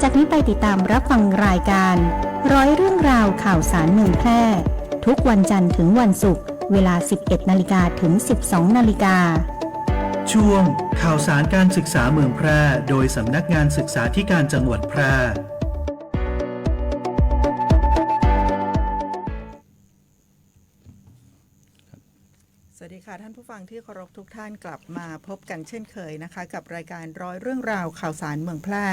จากนี้ไปติดตามรับฟังรายการร้อยเรื่องราวข่าวสารเมืองแพร่ทุกวันจันทร์ถึงวันศุกร์เวลา 11 นาฬิกาถึง 12 นาฬิกาช่วงข่าวสารการศึกษาเมืองแพร่โดยสำนักงานศึกษาธิการจังหวัดแพร่สวัสดีค่ะท่านผู้ฟังที่เคารพทุกท่านกลับมาพบกันเช่นเคยนะคะกับรายการร้อยเรื่องราวข่าวสารเมืองแพร่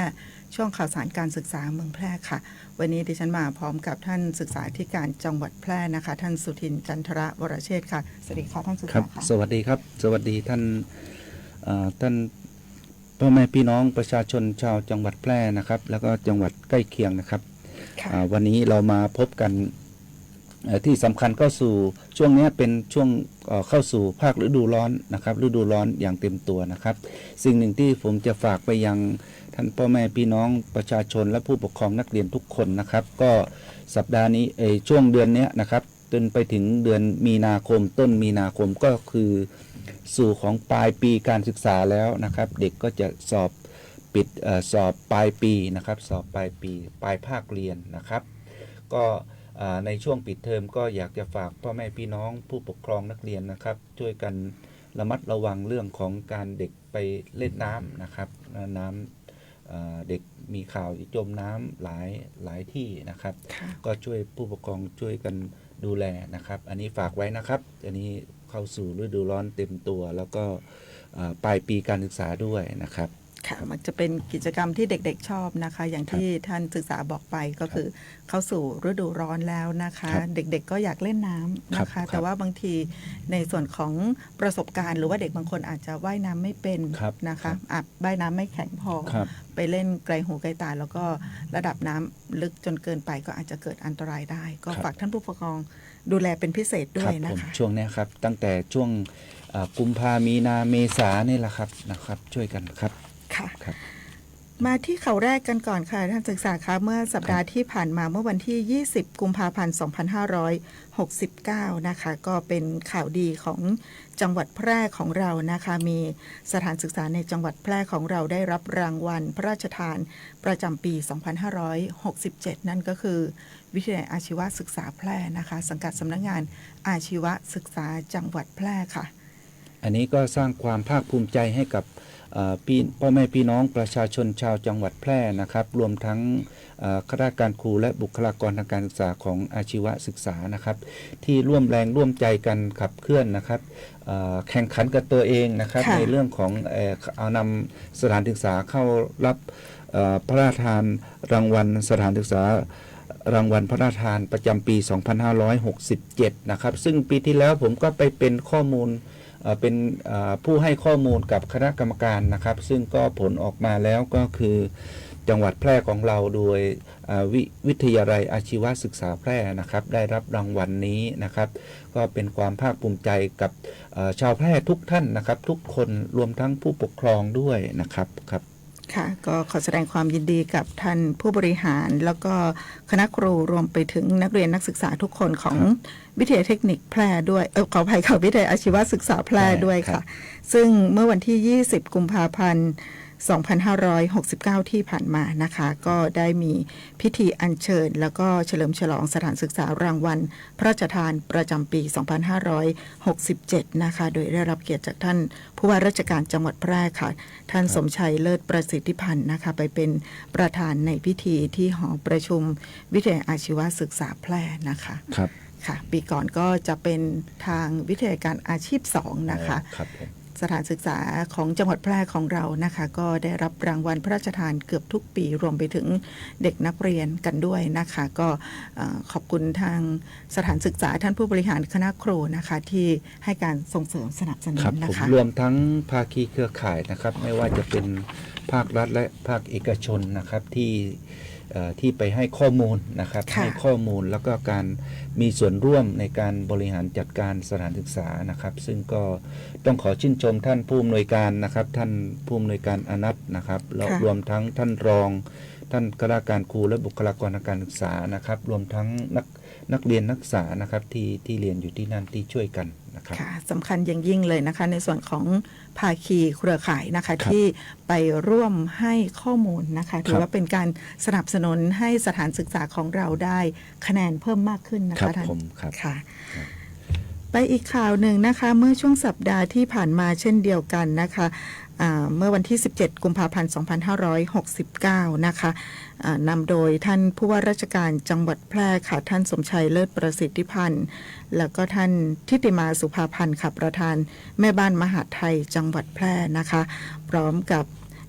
ช่วงข่าวสารการศึกษาเมืองแพร่ค่ะวันนี้ดิฉันมาพร้อมกับท่านศึกษาธิการจังหวัดแพร่นะคะท่านสุทินจันทระวรเชษฐ์ค่ะสวัสดีค่ะท่านศึกษาค่ะสวัสดีครับสวัสดีท่านพ่อแม่พี่น้องประชาชนชาวจังหวัดแพร่นะครับแล้วก็จังหวัดใกล้เคียงนะครับวันนี้เรามาพบกันที่สำคัญก็สู่ช่วงนี้เป็นช่วงเข้าสู่ภาคฤดูร้อนนะครับฤดูร้อนอย่างเต็มตัวนะครับสิ่งหนึ่งที่ผมจะฝากไปยังท่านพ่อแม่พี่น้องประชาชนและผู้ปกครองนักเรียนทุกคนนะครับก็สัปดาห์นี้ช่วงเดือนนี้นะครับจนไปถึงเดือนมีนาคมต้นมีนาคมก็คือสู่ของปลายปีการศึกษาแล้วนะครับเด็กก็จะสอบปิดสอบปลายปีนะครับสอบปลายปีปลายภาคเรียนนะครับก็ในช่วงปิดเทอมก็อยากจะฝากพ่อแม่พี่น้องผู้ปกครองนักเรียนนะครับช่วยกันระมัดระวังเรื่องของการเด็กไปเล่นน้ำนะครับน้ำเด็กมีข่าวจมน้ำหลายที่นะครับก็ช่วยผู้ปกครองช่วยกันดูแลนะครับอันนี้ฝากไว้นะครับอันนี้เข้าสู่ฤดูร้อนเต็มตัวแล้วก็ปลายปีการศึกษาด้วยนะครับค่ะมันจะเป็นกิจกรรมที่เด็กๆชอบนะคะอย่างที่ท่านศึกษาบอกไปก็คือเข้าสู่ฤดูร้อนแล้วนะคะเด็กๆก็อยากเล่นน้ำนะคะแต่ว่าบางทีในส่วนของประสบการณ์หรือว่าเด็กบางคนอาจจะว่ายน้ำไม่เป็นนะคะว่ายน้ำไม่แข็งพอไปเล่นไกลหูไกลตาแล้วก็ระดับน้ำลึกจนเกินไปก็อาจจะเกิดอันตรายได้ก็ฝากท่านผู้ปกครองดูแลเป็นพิเศษด้วยนะคะช่วงนี้ครับตั้งแต่ช่วงกุมภามีนาเมษานี่แหละครับนะครับช่วยกันครับค่ะมาที่ข่าวแรกกันก่อนค่ะท่านศึกษาคะเมื่อสัปดาห์ที่ผ่านมาเมื่อวันที่20กุมภาพันธ์2569นะคะก็เป็นข่าวดีของจังหวัดแพร่ของเรานะคะมีสถานศึกษาในจังหวัดแพร่ของเราได้รับรางวัลพระราชทานประจำปี2567นั่นก็คือวิทยาลัยอาชีวศึกษาแพร่นะคะสังกัดสำนักงานอาชีวศึกษาจังหวัดแพร่ค่ะอันนี้ก็สร้างความภาคภูมิใจให้กับพ่อแม่พี่น้องประชาชนชาวจังหวัดแพร่นะครับรวมทั้งข้าราชการครูและบุคลากรทางการศึกษาของอาชีวศึกษานะครับที่ร่วมแรงร่วมใจกันขับเคลื่อนนะครับแข่งขันกับตัวเองนะครับในเรื่องของเอานำสถานศึกษาเข้ารับพระราชทานรางวัลสถานศึกษารางวัลพระราชทานประจำปี2567นะครับซึ่งปีที่แล้วผมก็ไปเป็นข้อมูลเป็นผู้ให้ข้อมูลกับคณะกรรมการนะครับซึ่งก็ผลออกมาแล้วก็คือจังหวัดแพร่ของเราโดยวิทยาลัยอาชีวศึกษาแพร่นะครับได้รับรางวัลนี้นะครับก็เป็นความภาคภูมิใจกับชาวแพร่ทุกท่านนะครับทุกคนรวมทั้งผู้ปกครองด้วยนะครับค่ะก็ขอแสดงความยินดีกับท่านผู้บริหารแล้วก็คณะครูรวมไปถึงนักเรียนนักศึกษาทุกคนของวิทยาเทคนิคแพร่ด้วยขออภัยค่ะวิทยาอาชีวศึกษาแพร่ด้วยค่ะซึ่งเมื่อวันที่20กุมภาพันธ์2569ที่ผ่านมานะคะก็ได้มีพิธีอัญเชิญแล้วก็เฉลิมฉลองสถานศึกษารางวัลพระราชทานประจำปี2567นะคะโดยได้รับเกียรติจากท่านผู้ว่าราชการจังหวัดแพร่ค่ะท่านสมชัยเลิศประสิทธิพันธ์นะคะไปเป็นประธานในพิธีที่หอประชุมวิทยาอาชีวศึกษาแพร่นะคะค่ะปีก่อนก็จะเป็นทางวิทยาการอาชีพ2นะคะสถานศึกษาของจังหวัดแพร่ของเรานะคะก็ได้รับรางวัลพระราชทานเกือบทุกปีรวมไปถึงเด็กนักเรียนกันด้วยนะคะก็ขอบคุณทางสถานศึกษาท่านผู้บริหารคณะครูนะคะที่ให้การส่งเสริมสนับสนุนนะคะรวมทั้งภาคีเครือข่ายนะครับไม่ว่าจะเป็นภาครัฐและภาคเอกชนนะครับที่ไปให้ข้อมูลนะครับให้ข้อมูลแล้วก็การมีส่วนร่วมในการบริหารจัดการสถานศึกษานะครับซึ่งก็ต้องขอชื่นชมท่านผู้อำนวยการนะครับท่านผู้อำนวยการอนัทนะครับแล้วรวมทั้งท่านรองท่านข้าราชการครูและบุคลากรทางการศึกษานะครับรวมทั้งนักเรียนนักศึกษานะครับที่เรียนอยู่ที่นั่นที่ช่วยกัน นะครับ ค่ะสำคัญอย่างยิ่งเลยนะคะในส่วนของภาคีเครือข่ายนะคะ ครับ ที่ไปร่วมให้ข้อมูลนะคะถื ครั อบ ว่าเป็นการสนับสนุนให้สถานศึกษาของเราได้คะแนนเพิ่มมากขึ้นนะ ครั คะ บ ท่าน ผมครับ ค่ะ ไปอีกข่าวหนึ่งนะคะเมื่อช่วงสัปดาห์ที่ผ่านมาเช่นเดียวกันนะคะเมื่อวันที่ 17 กุมภาพันธ์ 2569 นะคะนำโดยท่านผู้ว่าราชการจังหวัดแพร่ค่ะท่านสมชัยเลิศประสิทธิพันธ์แล้วก็ท่านทิติมาสุภาพันธ์ค่ะประธานแม่บ้านมหาดไทยจังหวัดแพร่นะคะพร้อมกับ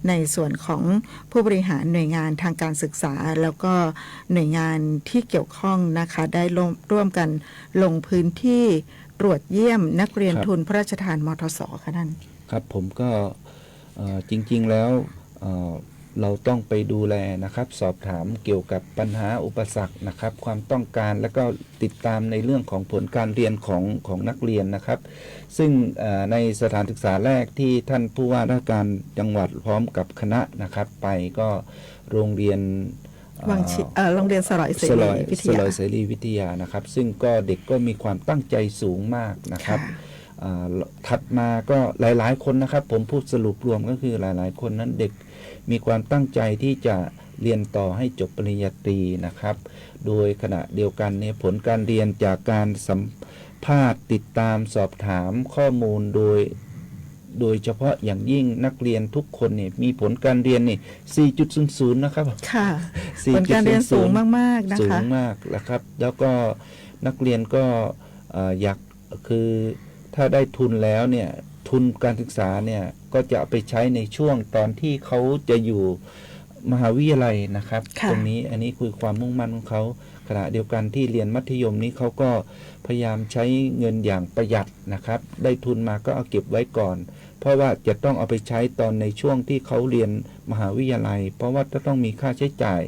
ในส่วนของผู้บริหารหน่วยงานทางการศึกษาแล้วก็หน่วยงานที่เกี่ยวข้องนะคะได้ร่วมกันลงพื้นที่ตรวจเยี่ยมนักเรียน ครับ ทุนพระราชทานมทสค่ะท่าน ครับผมก็จริงๆแล้วเราต้องไปดูแลนะครับสอบถามเกี่ยวกับปัญหาอุปสรรคนะครับความต้องการและก็ติดตามในเรื่องของผลการเรียนของนักเรียนนะครับ ซึ่งในสถานศึกษาแรกที่ท่านผู้ว่าราชการจังหวัดพร้อมกับคณะนะครับไปก็โรงเรียน โรงเรียนสลอยเสรีวิท ส ยา ลอยเสรีวิทยานะครับซึ่งก็เด็กก็มีความตั้งใจสูงมากนะครับ ค่ะ ถัดมาก็หลายๆคนนะครับผมพูดสรุปรวมก็คือหลายๆคนนั้นเด็กมีความตั้งใจที่จะเรียนต่อให้จบปริญญาตรีนะครับโดยขณะเดียวกันเนี่ยผลการเรียนจากการสัมภาษณ์ติดตามสอบถามข้อมูลโดยเฉพาะอย่างยิ่งนักเรียนทุกคนเนี่ยมีผลการเรียนนี่ 4.00 นะครับ ค่ะผลการเรียนสูงมากๆนะ สู คะ งมากนะครับ แล้วก็นักเรียนก็อยากคือถ้าได้ทุนแล้วเนี่ยทุนการศึกษาเนี่ยก็จะเอาไปใช้ในช่วงตอนที่เขาจะอยู่มหาวิทยาลัยนะครับ ค่ะ ตรงนี้อันนี้คือความมุ่งมั่นของเขาขณะเดียวกันที่เรียนมัธยมนี้เขาก็พยายามใช้เงินอย่างประหยัดนะครับ ได้ทุนมาก็เอาเก็บไว้ก่อน เพราะว่าจะต้องเอาไปใช้ตอนในช่วงที่เขาเรียนมหาวิทยาลัย เพราะว่าจะต้องมีค่าใช้จ่าย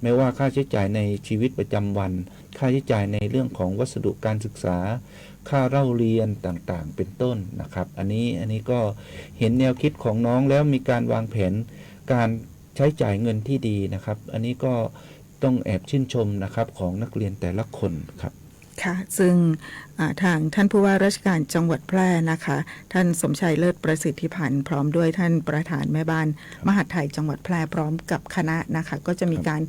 ไม่ว่าค่าใช้จ่ายในชีวิตประจำวัน ค่าใช้จ่ายในเรื่องของวัสดุการศึกษา ค่าเล่าเรียนต่างๆ เป็นต้นนะครับ อันนี้ก็เห็นแนวคิดของน้องแล้วมีการวางแผนการใช้จ่ายเงินที่ดีนะครับ อันนี้ก็ต้องแอบชื่นชมนะครับของนักเรียนแต่ละคนครับ ค่ะซึ่งทางท่านผู้ว่าราชการจังหวัดแพร่นะคะท่านสมชัยเลิศประสิทธิพันธ์พร้อมด้วยท่านประธานแม่บ้านมหาดไทยจังหวัดแพร่พร้อมกับคณะนะคะก็จะมีการ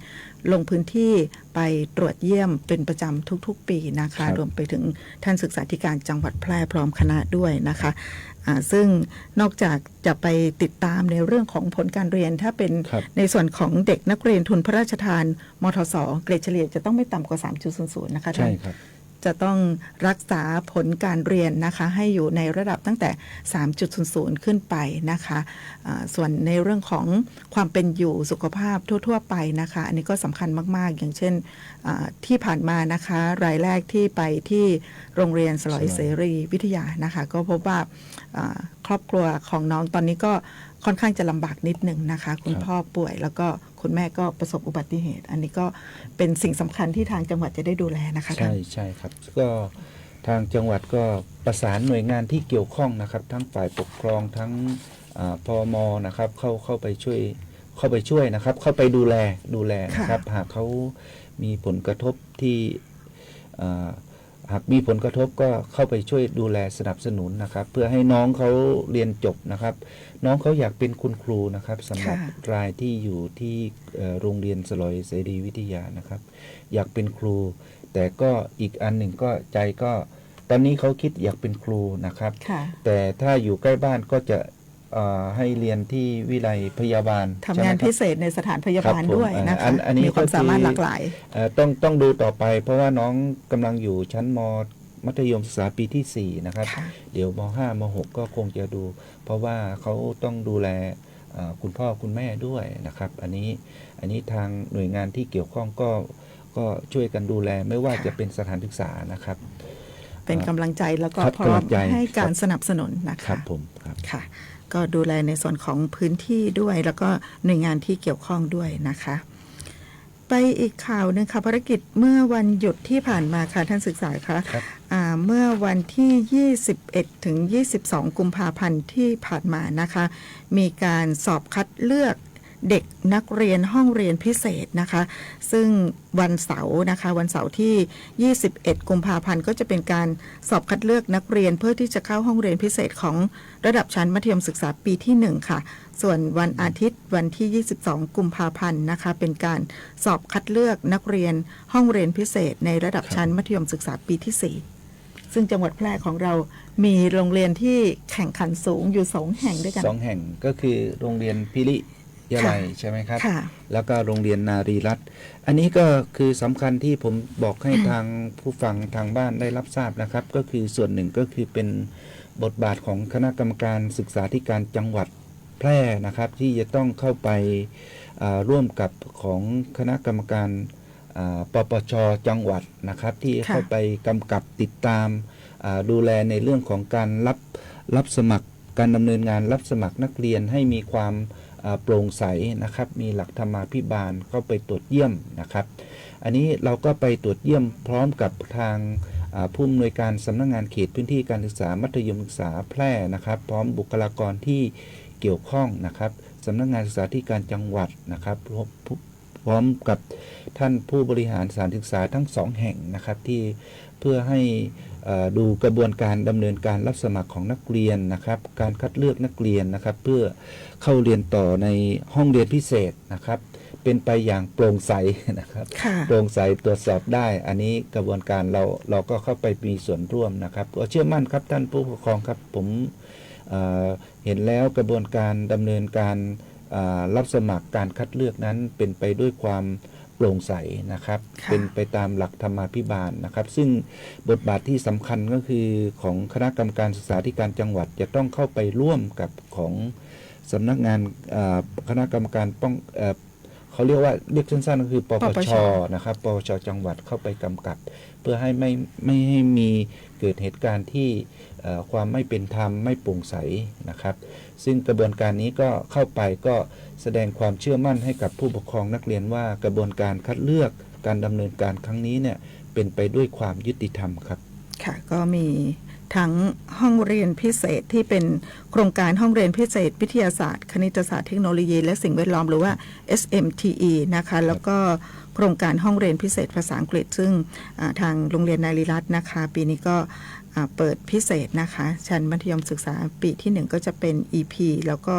ลงพื้นที่ไปตรวจเยี่ยมเป็นประจำทุกๆปีนะคะ ครับ รวมไปถึงท่านศึกษาธิการจังหวัดแพร่พร้อมคณะด้วยนะคะซึ่งนอกจากจะไปติดตามในเรื่องของผลการเรียนถ้าเป็น ครับ ในส่วนของเด็กนักเรียนทุนพระราชทานมทสเกรดเฉลี่ยจะต้องไม่ต่ำกว่า 3.00 นะคะท่า ใช่ น ครับ จะต้องรักษาผลการเรียนนะคะให้อยู่ในระดับตั้งแต่ 3.00 ขึ้นไปนะคะส่วนในเรื่องของความเป็นอยู่สุขภาพทั่วๆไปนะคะอันนี้ก็สำคัญมากๆอย่างเช่นที่ผ่านมานะคะรายแรกที่ไปที่โรงเรียนสลอยเสรีวิทยานะคะก็พบว่าครอบครัวของน้องตอนนี้ก็ค่อนข้างจะลำบากนิดหนึ่งนะคะคุณพ่อป่วยแล้วก็คุณแม่ก็ประสบอุบัติเหตุ อันนี้ก็เป็นสิ่งสำคัญที่ทางจังหวัดจะได้ดูแลนะคะท่าน ใช่ครับก็ทางจังหวัดก็ประสานหน่วยงานที่เกี่ยวข้องนะครับ ทั้งฝ่ายปกครองทั้งพมนะครับเข้าไปช่วยนะครับ เข้าไปดูแลนะครับหากเขามีผลกระทบที่หากมีผลกระทบก็เข้าไปช่วยดูแลสนับสนุนนะครับ เพื่อให้น้องเขาเรียนจบนะครับ น้องเขาอยากเป็นคุณครูนะครับสำหรับ ค่ะ รายที่อยู่ที่โรงเรียนสลอยเสรีวิทยานะครับ อยากเป็นครู แต่ก็อีกอันหนึ่งก็ใจก็ตอนนี้เขาคิดอยากเป็นครูนะครับ ค่ะ แต่ถ้าอยู่ใกล้บ้านก็จะให้เรียนที่วิไลพยาบาล ทำงาน ใช่ไหมครับ พิเศษในสถานพยาบาล ครับผม ด้วยนะคะ อันนี้ มีความ ก็คือ สามารถหลากหลาย ต้องดูต่อไป เพราะว่าน้องกำลังอยู่ชั้นมัธยมศึกษาปีที่ 4 นะครับ ค่ะ เดี๋ยวม 5 ม 6 ก็คงจะดู เพราะว่าเขาต้องดูแลคุณพ่อคุณแม่ด้วยนะครับ อันนี้ทางหน่วยงานที่เกี่ยวข้องก็ช่วยกันดูแลไม่ว่าจะเป็นสถานศึกษานะครับ เป็นกำลังใจแล้วก็ ครับ พร้อม กำลังใจ ให้การ ครับ สนับสนุนนะ ครั คะ บผมครับ ค่ะ ก็ดูแลในส่วนของพื้นที่ด้วย แล้วก็หน่วยงานที่เกี่ยวข้องด้วยนะคะ ไปอีกข่าวหนึงค่ะภารกิจเมื่อวันหยุดที่ผ่านมาค่ะท่านศึกษาคะ ครับ เมื่อวันที่ 21 ถึง 22 กุมภาพันธ์ที่ผ่านมานะคะ มีการสอบคัดเลือก เด็กนักเรียนห้องเรียนพิเศษนะคะซึ่งวันเสาร์นะคะวันเสาร์ที่ 21 กุมภาพันธ์ก็จะเป็นการสอบคัดเลือกนักเรียนเพื่อที่จะเข้าห้องเรียนพิเศษของระดับชั้นมัธยมศึกษาปีที่ 1 ค่ะส่วนวันอาทิตย์วันที่ 22 กุมภาพันธ์นะคะเป็นการสอบคัดเลือกนักเรียนห้องเรียนพิเศษในระดับชั้นมัธยมศึกษาปีที่ 4 ซึ่งจังหวัดแพร่ของเรามีโรงเรียนที่แข่งขันสูงอยู่2 แห่งด้วยกัน2 แห่งก็คือโรงเรียนพิริยาลัยใช่ไหมครับ แล้วก็โรงเรียนนารีรัตน์อันนี้ก็คือสำคัญที่ผมบอกให้ทางผู้ฟังทางบ้านได้รับทราบนะครับก็คือส่วนหนึ่งก็คือเป็นบทบาทของคณะกรรมการศึกษาธิการจังหวัดแพร่นะครับที่จะต้องเข้าไปร่วมกับของคณะกรรมการปปช.จังหวัดนะครับที่เข้าไปกำกับติดตามดูแลในเรื่องของการรับสมัครการดำเนินงานรับสมัครนักเรียนให้มีความโปร่งใสนะครับมีหลักธรรมาภิบาลเข้าไปตรวจเยี่ยมนะครับอันนี้เราก็ไปตรวจเยี่ยมพร้อมกับทางผู้อำนวยการสำนักงานเขตพื้นที่การศึกษามัธยมศึกษาแพร่นะครับพร้อมบุคลากรที่เกี่ยวข้องนะครับสำนักงานศึกษาธิการจังหวัดนะครับพร้อมกับท่านผู้บริหารสถานศึกษาทั้ง2 แห่งนะครับที่เพื่อให้ดูกระบวนการดำเนินการรับสมัครของนักเรียนนะครับการคัดเลือกนักเรียนนะครับเพื่อเข้าเรียนต่อในห้องเรียนพิเศษนะครับเป็นไปอย่างโปร่งใสนะครับโปร่งใสตรวจสอบได้อันนี้กระบวนการเราก็เข้าไปมีส่วนร่วมนะครับก็เชื่อมั่นครับท่านผู้ปกครองครับผมเห็นแล้วกระบวนการดำเนินการรับสมัครการคัดเลือกนั้นเป็นไปด้วยความโปร่งใสนะครับเป็นไปตามหลักธรรมาภิบาลนะครับซึ่งบทบาทที่สำคัญก็คือของคณะกรรมการศึกษาธิการจังหวัดจะต้องเข้าไปร่วมกับของสำนักงานคณะกรรมการเขาเรียกว่าเรียกสั้นๆก็คือปปช.นะครับปปช.จังหวัดเข้าไปกำกับเพื่อให้ไม่ให้มีเกิดเหตุการณ์ที่ความไม่เป็นธรรมไม่โปร่งใสนะครับซึ่งกระบวนการนี้ก็เข้าไปก็แสดงความเชื่อมั่นให้กับผู้ปกครองนักเรียนว่ากระบวนการคัดเลือกการดำเนินการครั้งนี้เนี่ยเป็นไปด้วยความยุติธรรมครับค่ะก็มีทั้งห้องเรียนพิเศษที่เป็นโครงการห้องเรียนพิเศษวิทยาศาสตร์คณิตศาสตร์เทคโนโลยีและสิ่งแวดล้อมหรือว่า SMTE นะคะแล้วก็โครงการห้องเรียนพิเศษภาษาอังกฤษซึ่งทางโรงเรียนนารีรัตน์นะคะปีนี้ก็เปิดพิเศษนะคะชั้นมัธยมศึกษาปีที่1ก็จะเป็น EP แล้วก็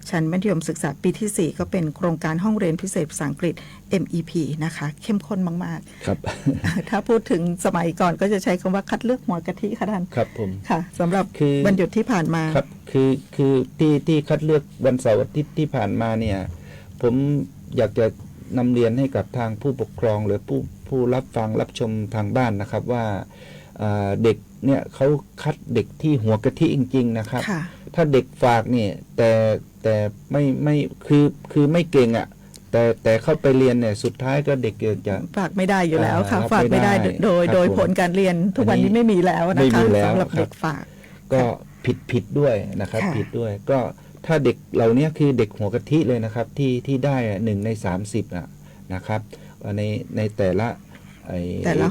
ชั้นมัธยมศึกษาปีที่4ก็เป็นโครงการห้องเรียนพิเศษภาษาอังกฤษ MEP นะคะเข้มข้นมากๆครับ ถ้าพูดถึงสมัยก่อนก็จะใช้คำว่าคัดเลือกหัวกะทิค่ะท่านครับผมค่ะสำหรับวันหยุดที่ผ่านมาครับคือที่คัดเลือกวันเสาร์อาทิตย์ที่ผ่านมาเนี่ยผมอยากจะนำเรียนให้กับทางผู้ปกครองหรือผู้รับฟังรับชมทางบ้านนะครับว่าเด็กเนี่ยเขาคัดเด็กที่หัวกะทิจริงๆนะครับถ้าเด็กฝากเนี่ยแต่ไม่คือไม่เก่งอ่ะแต่เข้าไปเรียนเนี่ยสุดท้ายก็เด็กจะฝากไม่ได้อยู่แล้วค่ะฝากไม่ได้โดยผลการเรียนทุกวันนี้ไม่มีแล้วนะคะสำหรับเด็กฝากก็ผิดด้วยนะครับผิดด้วยก็ถ้าเด็กเหล่านี้คือเด็กหัวกะทิเลยนะครับที่ได้1 ใน 30นะครับในแต่ละ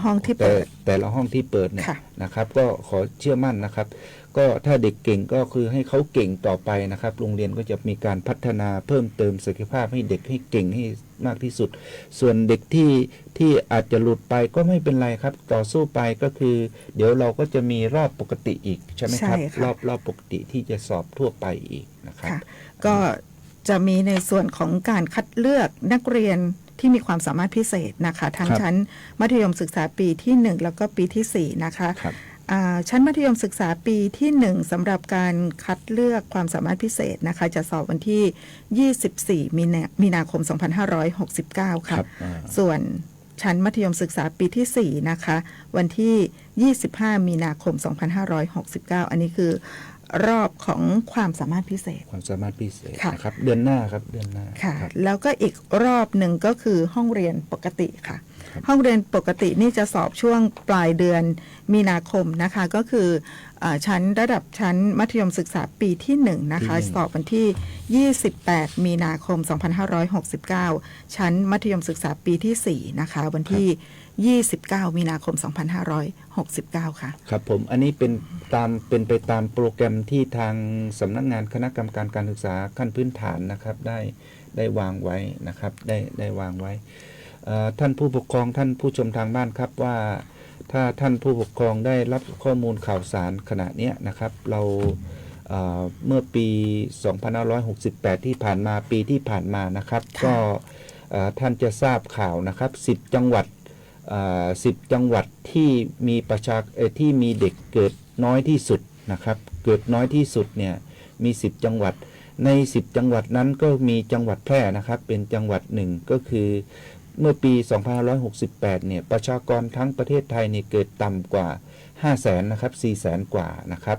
ห้องที่เปิดแต่ละห้องที่เปิดเนี่ยนะครับก็ขอเชื่อมั่นนะครับก็ถ้าเด็กเก่งก็คือให้เขาเก่งต่อไปนะครับโรงเรียนก็จะมีการพัฒนาเพิ่มเติมศักยภาพให้เด็กให้เก่งให้มากที่สุดส่วนเด็กที่อาจจะหลุดไปก็ไม่เป็นไรครับต่อสู้ไปก็คือเดี๋ยวเราก็จะมีรอบปกติอีกใช่ไหมครับรอบปกติที่จะสอบทั่วไปอีกนะครับก็จะมีในส่วนของการคัดเลือกนักเรียนที่มีความสามารถพิเศษนะคะทั้งชั้นมัธยมศึกษาปีที่1แล้วก็ปีที่4นะคะชั้นมัธยมศึกษาปีที่1สำหรับการคัดเลือกความสามารถพิเศษนะคะจะสอบวันที่24มีนาคม2569ค่ะส่วนชั้นมัธยมศึกษาปีที่4นะคะวันที่25มีนาคม2569อันนี้คือรอบของความสามารถพิเศษนะครับเดือนหน้าครับเดือนหน้าค่ะแล้วก็อีกรอบหนึ่งก็คือห้องเรียนปกติค่ะห้องเรียนปกตินี่จะสอบช่วงปลายเดือนมีนาคมนะคะก็คือระดับชั้นมัธยมศึกษาปีที่1นะคะสอบวันที่28มีนาคม2569ชั้นมัธยมศึกษาปีที่4นะคะวันที่29มีนาคม2569ค่ะครับผมอันนี้เป็นไปตามโปรแกรมที่ทางสำนักงานคณะกรรมการการศึกษาขั้นพื้นฐานนะครับได้ ได้วางไว้นะครับได้วางไว้ท่านผู้ปกครองท่านผู้ชมทางบ้านครับว่าถ้าท่านผู้ปกครองได้รับข้อมูลข่าวสารขณะนี้นะครับเราเมื่อปี 2568 ที่ผ่านมาปีที่ผ่านมานะครับก็ท่านจะทราบข่าวนะครับ10 จังหวัด10 จังหวัดที่มีที่มีเด็กเกิดน้อยที่สุดนะครับเกิดน้อยที่สุดเนี่ยมี10 จังหวัดใน10 จังหวัดนั้นก็มีจังหวัดแพร่นะครับเป็นจังหวัดหนึ่งก็คือเมื่อปี 2568 เนี่ยประชากรทั้งประเทศไทยเนี่ยเกิดต่ำกว่า 500,000 นะครับ 400,000 กว่านะครับ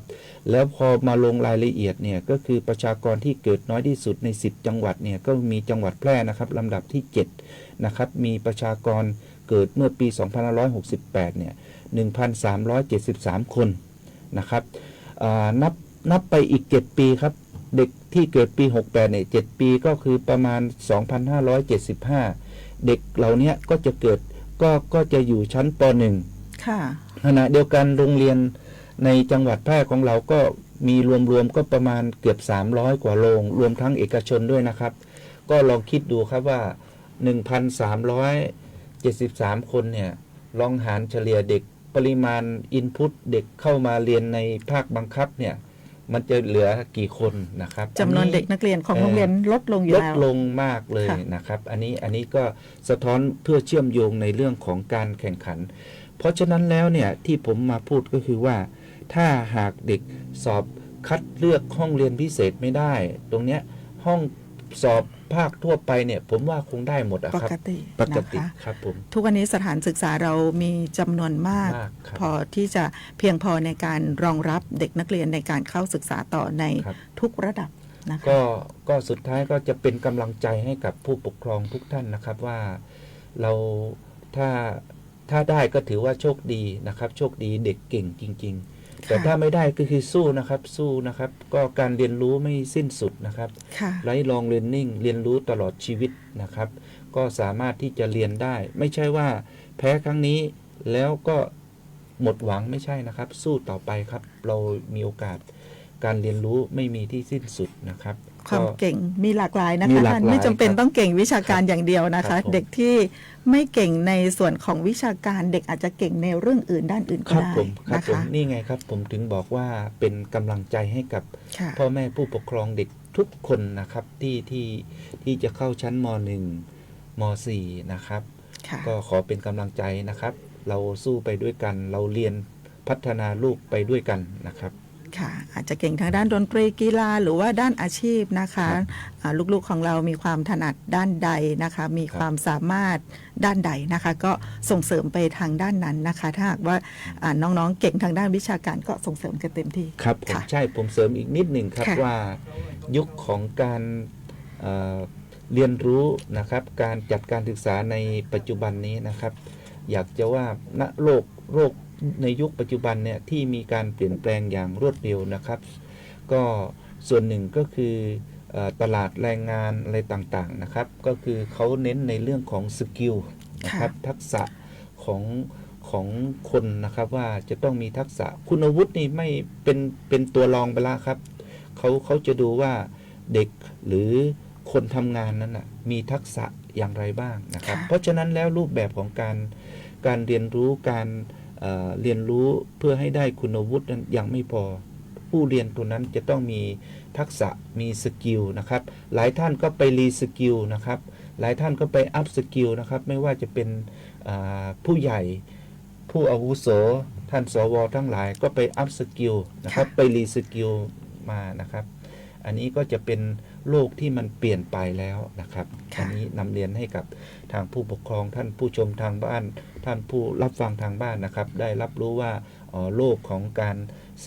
แล้วพอมาลงรายละเอียดเนี่ยก็คือประชากรที่เกิดน้อยที่สุดใน10 จังหวัดเนี่ยก็มีจังหวัดแพร่นะครับลำดับที่7นะครับมีประชากรเกิดเมื่อปี 2568 เนี่ย 1,373 คนนะครับนับไปอีก7 ปีครับเด็กที่เกิดปี 68 เนี่ย 7 ปีก็คือประมาณ 2,575 เด็กเหล่านี้ก็จะเกิดก็จะอยู่ชั้นป .1 ค่ะขณะเดียวกันโรงเรียนในจังหวัดแพร่ของเราก็มีรวมๆก็ประมาณเกือบ300 กว่าโรงรวมทั้งเอกชนด้วยนะครับก็ลองคิดดูครับว่า 1,373 คนเนี่ยลองหารเฉลี่ยเด็กปริมาณอินพุตเด็กเข้ามาเรียนในภาคบังคับเนี่ยมันจะเหลือกี่คนนะครับจำนวนเด็กนักเรียนของโรงเรียนลดลงอยู่แล้วลดลงมากเลยนะครับอันนี้ก็สะท้อนเพื่อเชื่อมโยงในเรื่องของการแข่งขันเพราะฉะนั้นแล้วเนี่ยที่ผมมาพูดก็คือว่าถ้าหากเด็กสอบคัดเลือกห้องเรียนพิเศษไม่ได้ตรงเนี้ยห้องสอบภาคทั่วไปเนี่ยผมว่าคงได้หมดอะครับปกติครับผมทุกวันนี้สถานศึกษาเรามีจำนวนมากพอที่จะเพียงพอในการรองรับเด็กนักเรียนในการเข้าศึกษาต่อในทุกระดับนะคะก็สุดท้ายก็จะเป็นกำลังใจให้กับผู้ปกครองทุกท่านนะครับว่าเราถ้าได้ก็ถือว่าโชคดีนะครับโชคดีเด็กเก่งจริงๆแต่ถ้าไม่ได้ก็คือสู้นะครับก็การเรียนรู้ไม่สิ้นสุดนะครับไลฟ์ลองเรียนนิ่งเรียนรู้ตลอดชีวิตนะครับก็สามารถที่จะเรียนได้ไม่ใช่ว่าแพ้ครั้งนี้แล้วก็หมดหวังไม่ใช่นะครับสู้ต่อไปครับเรามีโอกาสการเรียนรู้ไม่มีที่สิ้นสุดนะครับความเก่งมีหลากหลายนะคะท่านไม่จำเป็นต้องเก่งวิชาการอย่างเดียวนะคะเด็กที่ไม่เก่งในส่วนของวิชาการเด็กอาจจะเก่งในเรื่องอื่นด้านอื่นก็ได้นะคะนี่ไงครับผมถึงบอกว่าเป็นกำลังใจให้กับพ่อแม่ผู้ปกครองเด็กทุกคนนะครับที่จะเข้าชั้นม.1 ม.4 นะครับก็ขอเป็นกำลังใจนะครับเราสู้ไปด้วยกันเราเรียนพัฒนาลูกไปด้วยกันนะครับค่ะอาจจะเก่งทางด้านดนตรีกีฬาหรือว่าด้านอาชีพนะคะลูกๆของเรามีความถนัดด้านใดนะคะมีความสามารถด้านใดนะคะก็ส่งเสริมไปทางด้านนั้นนะคะถ้าหากว่าน้องๆเก่งทางด้านวิชาการก็ส่งเสริมกันเต็มที่ครับใช่ผมเสริมอีกนิดหนึ่งครับว่ายุคของการเรียนรู้นะครับการจัดการศึกษาในปัจจุบันนี้นะครับอยากจะว่าณโลกในยุคปัจจุบันเนี่ยที่มีการเปลี่ยนแปลงอย่างรวดเร็วนะครับก็ส่วนหนึ่งก็คือตลาดแรงงานอะไรต่างๆนะครับก็คือเขาเน้นในเรื่องของสกิลนะครับทักษะของคนนะครับว่าจะต้องมีทักษะคุณวุฒินี่ไม่เป็นตัวรองไปแล้วครับเขาจะดูว่าเด็กหรือคนทำงานนั้นนะมีทักษะอย่างไรบ้างนะครับเพราะฉะนั้นแล้วรูปแบบของการเรียนรู้การเรียนรู้เพื่อให้ได้คุณวุฒินั้นยังไม่พอผู้เรียนตัวนั้นจะต้องมีทักษะมีสกิลนะครับหลายท่านก็ไปรีสกิลนะครับหลายท่านก็ไปอัพสกิลนะครับไม่ว่าจะเป็นผู้ใหญ่ผู้อาวุโสท่านสวทั้งหลายก็ไปอัพสกิลนะครับไปรีสกิลมานะครับอันนี้ก็จะเป็นโลกที่มันเปลี่ยนไปแล้วนะครับอันนี้นำเรียนให้กับทางผู้ปกครองท่านผู้ชมทางบ้านท่านผู้รับฟังทางบ้านนะครับได้รับรู้ว่าโลกของการ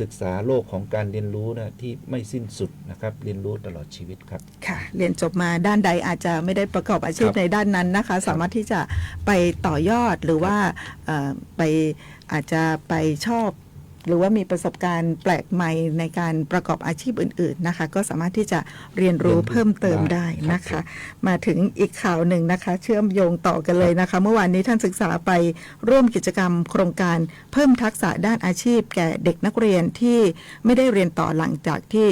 ศึกษาโลกของการเรียนรู้นะที่ไม่สิ้นสุดนะครับเรียนรู้ตลอดชีวิตครับค่ะเรียนจบมาด้านใดอาจจะไม่ได้ประกอบอาชีพในด้านนั้นนะคะสามารถที่จะไปต่อยอดหรือว่าไปอาจจะไปชอบหรือว่ามีประสบการณ์แปลกใหม่ในการประกอบอาชีพอื่นๆนะคะก็สามารถที่จะเรียนรู้เพิ่มเติมได้นะคะมาถึงอีกข่าวหนึ่งนะคะเชื่อมโยงต่อกันเลยนะคะเมื่อวานนี้ท่านศึกษาไปร่วมกิจกรรมโครงการเพิ่มทักษะด้านอาชีพแก่เด็กนักเรียนที่ไม่ได้เรียนต่อหลังจากที่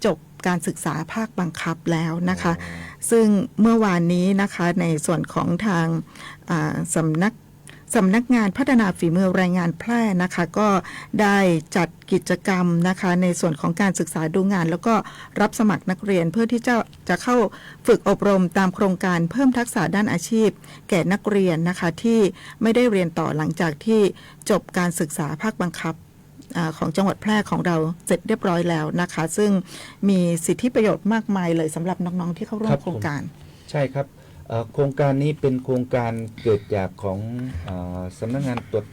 จบ การศึกษาภาคบังคับแล้วนะคะ ซึ่งเมื่อวานนี้นะคะในส่วนของทางสำนักงานพัฒนาฝีมือแรงงานแพร่นะคะก็ได้จัดกิจกรรมนะคะในส่วนของการศึกษาดูงาน แล้วก็รับสมัครนักเรียนเพื่อที่จะเข้าฝึกอบรมตามโครงการเพิ่มทักษะด้านอาชีพ แก่นักเรียนนะคะที่ไม่ได้เรียนต่อหลังจากที่จบการศึกษาภาคบังคับของจังหวัดแพร่ของเราเสร็จเรียบร้อยแล้วนะคะซึ่งมีสิทธิประโยชน์มากมายเลยสำหรับน้องๆที่เข้าร่วมโครงการใช่ครับโครงการนี้เป็นโครงการเกิดจากของสำนักงานตรวจ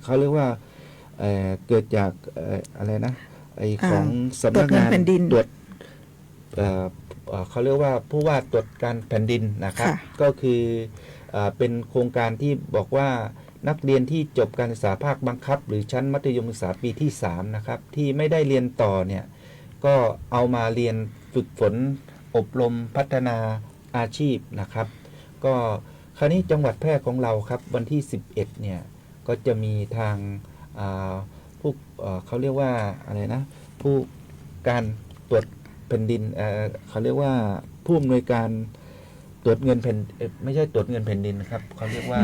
เขาเรียกว่าเกิดจากอะไรนะของสำนักงานตรวจเขาเรียกว่าผู้ว่าตรวจการแผ่นดินนะครับก็คือเป็นโครงการที่บอกว่านักเรียนที่จบการศึกษาภาคบังคับหรือชั้นมัธยมศึกษาปีที่3นะครับที่ไม่ได้เรียนต่อเนี่ยก็เอามาเรียนฝึกฝนอบรมพัฒนาอาชีพนะครับก็คราวนี้จังหวัดแพร่ของเราครับวันที่11เนี่ยก็จะมีทางผู้เขาเรียกว่าอะไรนะผู้การตรวจแผ่นดินเขาเรียกว่าผู้อำนวยการตรวจเงินแผ่นไม่ใช่ตรวจเงินแผ่นดินครับเขาเรียกว่า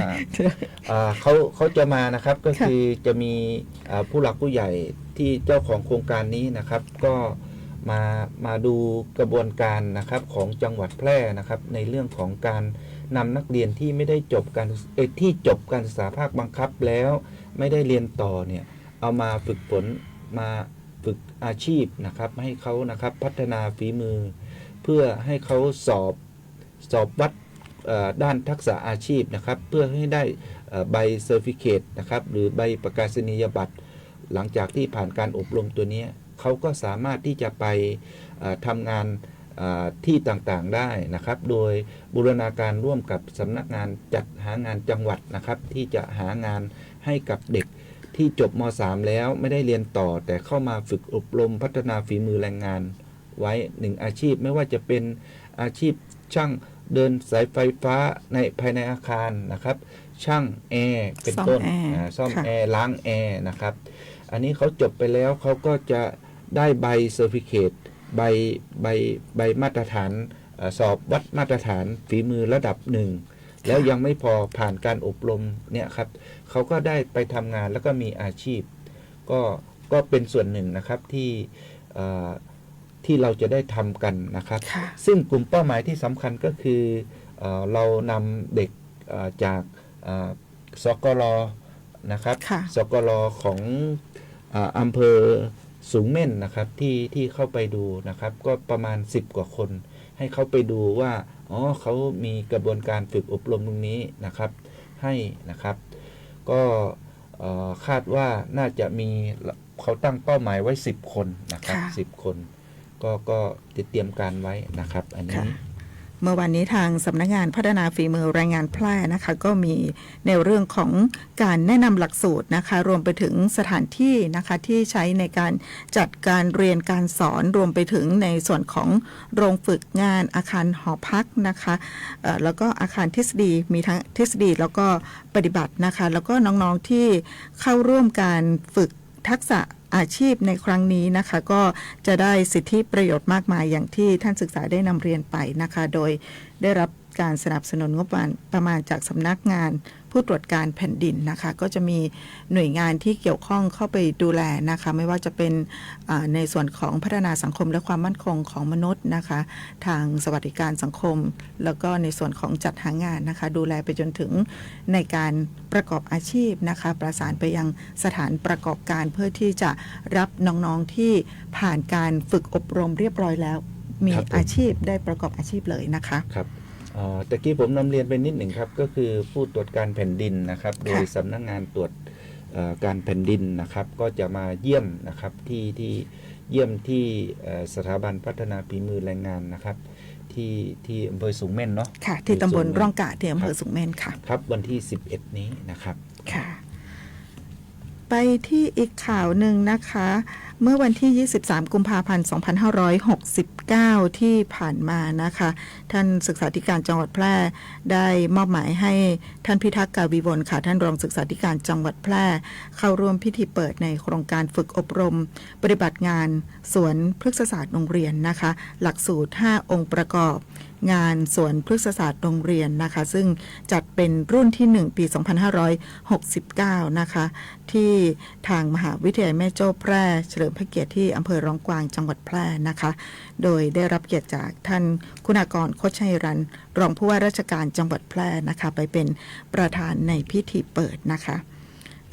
เขาจะมานะครับก็คือจะมีผู้หลักผู้ใหญ่ที่เจ้าของโครงการนี้นะครับก็มาดูกระบวนการนะครับของจังหวัดแพร่นะครับในเรื่องของการนำนักเรียนที่ไม่ได้จบการที่จบการศึกษาภาคบังคับแล้วไม่ได้เรียนต่อเนี่ยเอามาฝึกฝนมาฝึกอาชีพนะครับให้เขานะครับพัฒนาฝีมือเพื่อให้เขาสอบวัดด้านทักษะอาชีพนะครับเพื่อให้ได้ใบเซอร์ติฟิเคตนะครับหรือใบประกาศนียบัตรหลังจากที่ผ่านการอบรมตัวนี้เขาก็สามารถที่จะไปทำงานที่ต่างๆได้นะครับโดยบูรณาการร่วมกับสำนักงานจัดหางานจังหวัดนะครับที่จะหางานให้กับเด็กที่จบม.3 แล้วไม่ได้เรียนต่อแต่เข้ามาฝึกอบรมพัฒนาฝีมือแรงงานไว้1อาชีพไม่ว่าจะเป็นอาชีพช่างเดินสายไฟฟ้าภายในอาคารนะครับช่างแอร์เป็นต้นซ่อมแอร์ล้างแอร์นะครับอันนี้เขาจบไปแล้วเขาก็จะได้ใบเซอร์ติฟิเคตใบมาตรฐานสอบวัดมาตรฐานฝีมือระดับ1แล้วยังไม่พอผ่านการอบรมเนี่ยครับเขาก็ได้ไปทำงานแล้วก็มีอาชีพก็เป็นส่วนหนึ่งนะครับที่เราจะได้ทำกันนะครับซึ่งกลุ่มเป้าหมายที่สำคัญก็คือเรานำเด็กจากสกลนะครับสกลของอำเภอสูงเม่นนะครับที่เข้าไปดูนะครับก็ประมาณ10กว่าคนให้เขาไปดูว่าเขามีกระบวนการฝึกอบรมตรงนี้นะครับให้นะครับก็คาดว่าน่าจะมีเขาตั้งเป้าหมายไว้10คนนะครับ10คนก็เตรียมการไว้นะครับอันนี้เมื่อวันนี้ทางสำนักงานพัฒนาฝีมือแรงงานแพร่นะคะก็มีในเรื่องของการแนะนำหลักสูตรนะคะรวมไปถึงสถานที่นะคะที่ใช้ในการจัดการเรียนการสอนรวมไปถึงในส่วนของโรงฝึกงานอาคารหอพักนะคะแล้วก็อาคารทฤษฎีมีทั้งทฤษฎีแล้วก็ปฏิบัตินะคะแล้วก็น้องๆที่เข้าร่วมการฝึกทักษะอาชีพในครั้งนี้นะคะก็จะได้สิทธิประโยชน์มากมายอย่างที่ท่านศึกษาได้นำเรียนไปนะคะโดยได้รับการสนับสนุนงบประมาณจากสำนักงานผู้ตรวจการแผ่นดินนะคะก็จะมีหน่วยงานที่เกี่ยวข้องเข้าไปดูแลนะคะไม่ว่าจะเป็นในส่วนของพัฒนาสังคมและความมั่นคงของมนุษย์นะคะทางสวัสดิการสังคมแล้วก็ในส่วนของจัดหางานนะคะดูแลไปจนถึงในการประกอบอาชีพนะคะประสานไปยังสถานประกอบการเพื่อที่จะรับน้องๆที่ผ่านการฝึกอบรมเรียบร้อยแล้วมีอาชีพได้ประกอบอาชีพเลยนะคะครับตะกี้ผมนำเรียนไปนิดหนึ่งครับก็คือผู้ตรวจการแผ่นดินนะครับโดยสำนักงานตรวจการแผ่นดินนะครับก็จะมาเยี่ยมนะครับที่เยี่ยมที่สถาบันพัฒนาฝีมือแรงงานนะครับที่อำเภอสูงเม่นเนาะค่ะที่ตำบลร่องกะที่อำเภอสูงเม่นค่ะครับวันที่11นี้นะครับค่ะไปที่อีกข่าวหนึ่งนะคะ เมื่อวันที่ 23 กุมภาพันธ์ 2569 ที่ผ่านมานะคะท่านศึกษาธิการจังหวัดแพร่ได้มอบหมายให้ท่านพิทักษ์กาวีวนค่ะท่านรองศึกษาธิการจังหวัดแพร่เข้าร่วมพิธีเปิดในโครงการฝึกอบรมปฏิบัติงานสวนพฤกษศาสตร์โรงเรียนนะคะหลักสูตร 5 องค์ประกอบงานสวนพฤกษศาสตร์โรงเรียนนะคะซึ่งจัดเป็นรุ่นที่ 1 ปี 2569 นะคะที่ทางมหาวิทยาลัยแม่โจ้แพร่เฉลิมพระเกียรติที่อำเภอร้องกวางจังหวัดแพร่นะคะโดยได้รับเกียรติจากท่านคุณากรโคชชัยรันรองผู้ว่าราชการจังหวัดแพร่นะคะไปเป็นประธานในพิธีเปิดนะคะ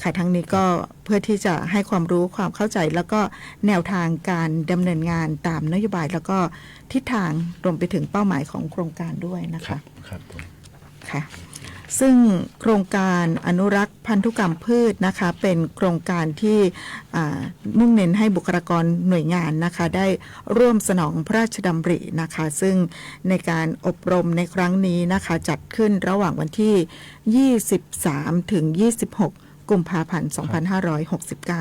ค่ะทั้งนี้ก็เพื่อที่จะให้ความรู้ความเข้าใจแล้วก็แนวทางการดำเนินงานตามนโยบายแล้วก็ทิศทางรวมไปถึงเป้าหมายของโครงการด้วยนะคะครับผมค่ะซึ่งโครงการอนุรักษ์พันธุกรรมพืชนะคะเป็นโครงการที่มุ่งเน้นให้บุคลากรหน่วยงานนะคะได้ร่วมสนองพระราชดำรินะคะซึ่งในการอบรมในครั้งนี้นะคะจัดขึ้นระหว่างวันที่ 23 ถึง 26 กุมภาพันธ์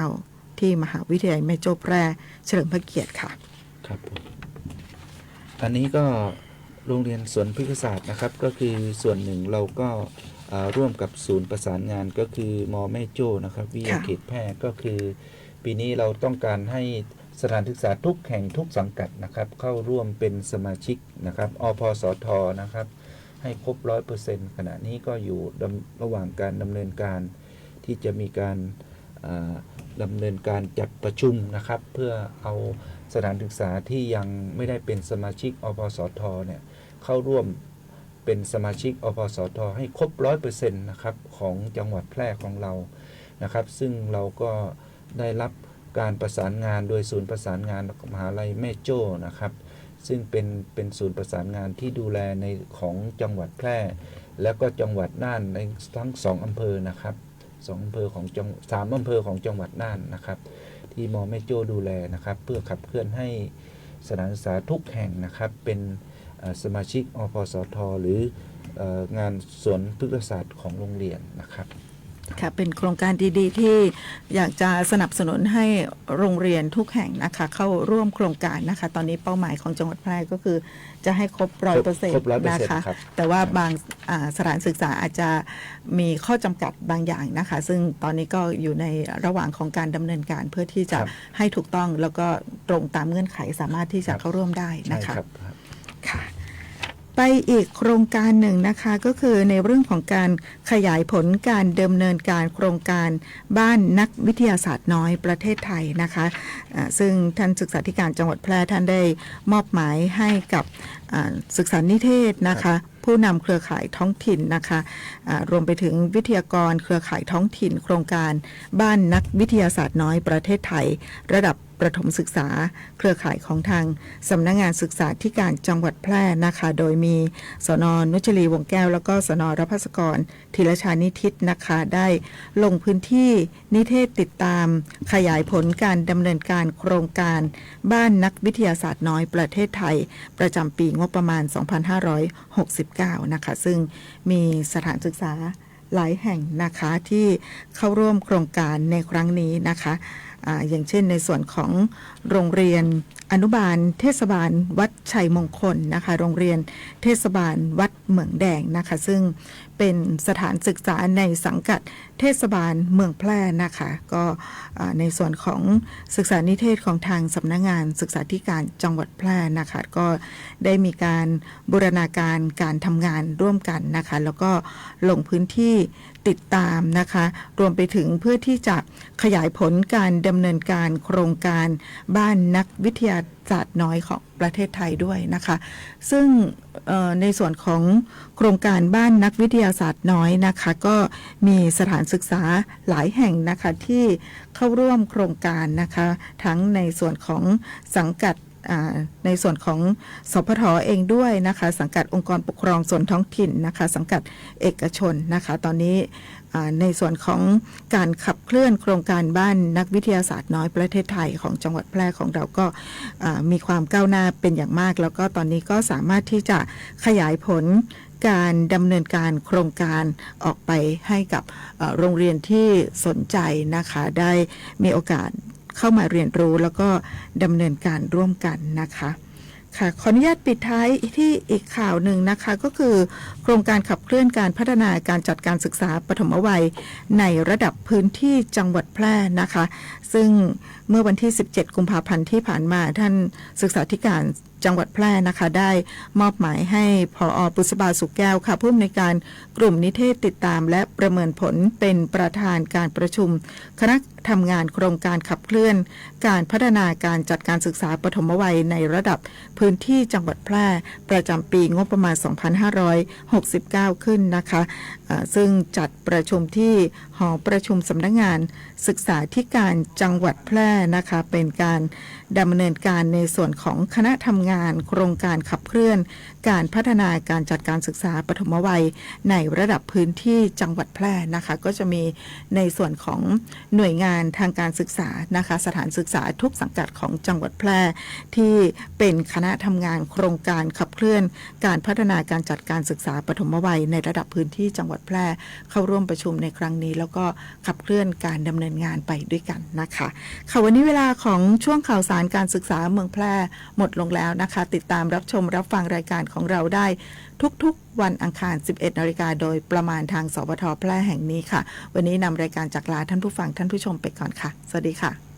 2569 ที่มหาวิทยาลัยแม่โจ้แพร่เฉลิมพระเกียรติค่ะครับผมอันนี้ก็โรงเรียนสวนพฤกษศาสตร์นะครับก็คือส่วนหนึ่งเราก็ร่วมกับศูนย์ประสานงานก็คือม.แม่โจ้นะครับวิทยาเขตแพร่ก็คือปีนี้เราต้องการให้สถานศึกษาทุกแห่งทุกสังกัดนะครับเข้าร่วมเป็นสมาชิกนะครับอพสทนะครับให้ครบ 100% ขณะนี้ก็อยู่ระหว่างการดำเนินการที่จะมีการดำเนินการจัดประชุมนะครับเพื่อเอาสถานศึกษาที่ยังไม่ได้เป็นสมาชิกอพสทเนี่ยเข้าร่วมเป็นสมาชิกอพสทให้ครบ 100% นะครับของจังหวัดแพร่ของเรานะครับซึ่งเราก็ได้รับการประสานงานโดยศูนย์ประสานงานมหาลัยแม่โจ้นะครับซึ่งเป็นศูนย์ประสานงานที่ดูแลในของจังหวัดแพร่แล้วก็จังหวัดน่านในทั้ง2 อำเภอนะครับ2 อำเภอของ3 อำเภอของจังหวัดน่านนะครับที่ม.แม่โจ้ดูแลนะครับเพื่อขับเคลื่อนให้สถานศึกษาทุกแห่งนะครับเป็นสมาชิกอพสทหรืองานสวนพฤกษศาสตร์ของโรงเรียนนะครับค่ะเป็นโครงการดีๆที่อยากจะสนับสนุนให้โรงเรียนทุกแห่งนะคะเข้าร่วมโครงการนะคะตอนนี้เป้าหมายของจังหวัดแพร่ก็คือจะให้ครบ 100% นะคะแต่ว่าบางสถานศึกษาอาจจะมีข้อจำกัดบางอย่างนะคะซึ่งตอนนี้ก็อยู่ในระหว่างของการดำเนินการเพื่อที่จะให้ถูกต้องแล้วก็ตรงตามเงื่อนไขสามารถที่จะเข้าร่วมได้นะคะค่ะไปอีกโครงการหนึ่งนะคะก็คือในเรื่องของการขยายผลการดำเนินการโครงการบ้านนักวิทยาศาสตร์น้อยประเทศไทยนะคะซึ่งท่านศึกษาธิการจังหวัดแพร่ท่านได้มอบหมายให้กับศึกษานิเทศนะคะผู้นำเครือข่ายท้องถิ่นนะคะรวมไปถึงวิทยากรเครือข่ายท้องถิ่นโครงการบ้านนักวิทยาศาสตร์น้อยประเทศไทยระดับประถมศึกษาเครือข่ายของทางสำนักงานศึกษาธิการจังหวัดแพร่นะคะโดยมีสน.นุชลีวงแก้วแล้วก็สน.รภัสกรธีรชานิทิตนะคะได้ลงพื้นที่นิเทศติดตามขยายผลการดำเนินการโครงการบ้านนักวิทยาศาสตร์น้อยประเทศไทยประจำปีงบประมาณ 2569 นะคะซึ่งมีสถานศึกษาหลายแห่งนะคะที่เข้าร่วมโครงการในครั้งนี้นะคะอย่างเช่นในส่วนของโรงเรียนอนุบาลเทศบาลวัดชัยมงคลนะคะโรงเรียนเทศบาลวัดเหมืองแดงนะคะซึ่งเป็นสถานศึกษาในสังกัดเทศบาลเมืองแพร่นะคะก็ในส่วนของศึกษานิเทศของทางสำนักงานศึกษาธิการจังหวัดแพร่นะคะก็ได้มีการบูรณาการการทำงานร่วมกันนะคะแล้วก็ลงพื้นที่ติดตามนะคะรวมไปถึงเพื่อที่จะขยายผลการดำเนินการโครงการบ้านนักวิทยาศาสตร์น้อยของประเทศไทยด้วยนะคะซึ่งในส่วนของโครงการบ้านนักวิทยาศาสตร์น้อยนะคะก็มีสถานศึกษาหลายแห่งนะคะที่เข้าร่วมโครงการนะคะทั้งในส่วนของสังกัดในส่วนของสพท.เองด้วยนะคะสังกัดองค์กรปกครองส่วนท้องถิ่นนะคะสังกัดเอกชนนะคะตอนนี้ในส่วนของการขับเคลื่อนโครงการบ้านนักวิทยาศาสตร์น้อยประเทศไทยของจังหวัดแพร่ของเราก็มีความก้าวหน้าเป็นอย่างมากแล้วก็ตอนนี้ก็สามารถที่จะขยายผลการดำเนินการโครงการออกไปให้กับโรงเรียนที่สนใจนะคะได้มีโอกาส เข้ามาเรียนรู้แล้วก็ดำเนินการร่วมกันนะคะค่ะขออนุญาตปิดท้ายที่อีกข่าวหนึ่งนะคะก็คือโครงการขับเคลื่อนการพัฒนาการจัดการศึกษาปฐมวัยในระดับพื้นที่จังหวัดแพร่นะคะซึ่งเมื่อวันที่17กุมภาพันธ์ที่ผ่านมาท่านศึกษาธิการจังหวัดแพร่นะคะได้มอบหมายให้ผอ.บุษบาสุขแก้วค่ะผู้อำนวยการกลุ่มนิเทศติดตามและประเมินผลเป็นประธานการประชุมคณะทำงานโครงการขับเคลื่อนการพัฒนาการจัดการศึกษาปฐมวัยในระดับพื้นที่จังหวัดแพร่ประจำปีงบประมาณ 2569 ขึ้นนะคะซึ่งจัดประชุมที่หอประชุมสำนักงานศึกษาธิการจังหวัดแพร่นะคะเป็นการดำเนินการในส่วนของคณะทำงานโครงการขับเคลื่อนการพัฒนาการจัดการศึกษาปฐมวัยในระดับพื้นที่จังหวัดแพร่นะคะก็จะมีในส่วนของหน่วยงานทางการศึกษานะคะสถานศึกษาทุกสังกัดของจังหวัดแพร่ที่เป็นคณะทำงานโครงการขับเคลื่อนการพัฒนาการจัดการศึกษาปฐมวัยในระดับพื้นที่จังหวัดแพร่เข้าร่วมประชุมในครั้งนี้แล้วก็ขับเคลื่อนการดำเนินงานไปด้วยกันนะคะค่ะวันนี้เวลาของช่วงข่าวสารการศึกษาเมืองแพร่หมดลงแล้วนะคะติดตามรับชมรับฟังรายการของเราได้ทุกๆวันอังคาร 11 นาฬิกาโดยประมาณทางสวทแพร่แห่งนี้ค่ะวันนี้นำรายการจากลาท่านผู้ฟังท่านผู้ชมไปก่อนค่ะสวัสดีค่ะ